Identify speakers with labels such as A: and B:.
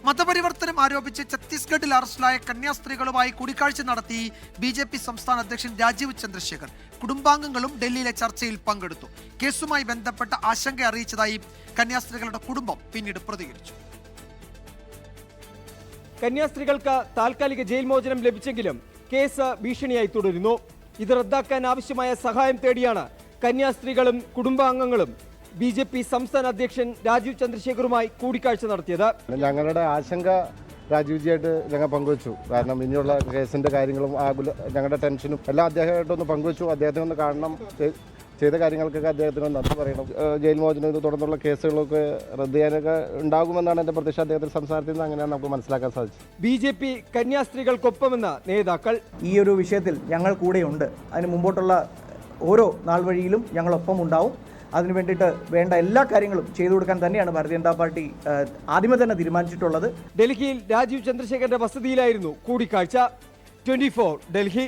A: മതപരിവർത്തനം ആരോപിച്ച് ഛത്തീസ്ഗഡിൽ അറസ്റ്റിലായ കന്യാസ്ത്രീകളുമായി കൂടിക്കാഴ്ച നടത്തി BJP സംസ്ഥാന അധ്യക്ഷൻ രാജീവ് ചന്ദ്രശേഖർ. കുടുംബാംഗങ്ങളും ഡൽഹിയിലെ ചർച്ചയിൽ പങ്കെടുത്തു. കേസുമായി ബന്ധപ്പെട്ട ആശങ്ക അറിയിച്ചതായി കന്യാസ്ത്രീകളുടെ കുടുംബം പിന്നീട് പ്രതികരിച്ചു.
B: കന്യാസ്ത്രീകൾക്ക് താൽക്കാലിക ജയിൽ മോചനം ലഭിച്ചെങ്കിലും കേസ് ഭീഷണിയായി തുടരുന്നു. ഇത് റദ്ദാക്കാൻ ആവശ്യമായ സഹായം തേടിയാണ് കന്യാസ്ത്രീകളും കുടുംബാംഗങ്ങളും BJP സംസ്ഥാന അധ്യക്ഷൻ രാജീവ് ചന്ദ്രശേഖറുമായി കൂടിക്കാഴ്ച നടത്തിയത്.
C: ഞങ്ങളുടെ ആശങ്ക രാജീവ്ജിയായിട്ട് ഞങ്ങൾ പങ്കുവച്ചു. കാരണം ഇനിയുള്ള കേസിന്റെ കാര്യങ്ങളും ഞങ്ങളുടെ ടെൻഷനും എല്ലാം അദ്ദേഹമായിട്ടൊന്ന് പങ്കുവച്ചു. അദ്ദേഹത്തെ ഒന്ന് കാണണം, ചെയ്ത കാര്യങ്ങൾക്കൊക്കെ അദ്ദേഹത്തിന് നന്ദി പറയണം. ജയിൽ മോചനം തുടർന്നുള്ള കേസുകളൊക്കെ റദ്ദ് ചെയ്യാനൊക്കെ ഉണ്ടാകുമെന്നാണ് എൻ്റെ പ്രതീക്ഷ. അദ്ദേഹത്തിന്റെ സംസാരത്തിൽ നിന്ന് അങ്ങനെയാണ് നമുക്ക് മനസ്സിലാക്കാൻ സാധിച്ചത്.
B: BJP കന്യാസ്ത്രീകൾക്കൊപ്പമെന്ന നേതാക്കൾ
D: ഈ ഒരു വിഷയത്തിൽ ഞങ്ങൾ കൂടെയുണ്ട്. അതിന് മുമ്പോട്ടുള്ള ഓരോ നാൾ വഴിയിലും ഞങ്ങളൊപ്പം ഉണ്ടാവും. അതിനു വേണ്ടിയിട്ട് വേണ്ട എല്ലാ കാര്യങ്ങളും ചെയ്തു കൊടുക്കാൻ തന്നെയാണ് ഭാരതീയ ജനതാ പാർട്ടി ആദ്യമേ തന്നെ തീരുമാനിച്ചിട്ടുള്ളത്.
B: ഡൽഹിയിൽ രാജീവ് ചന്ദ്രശേഖരന്റെ വസതിയിലായിരുന്നു കൂടിക്കാഴ്ച. 24 ഡൽഹി.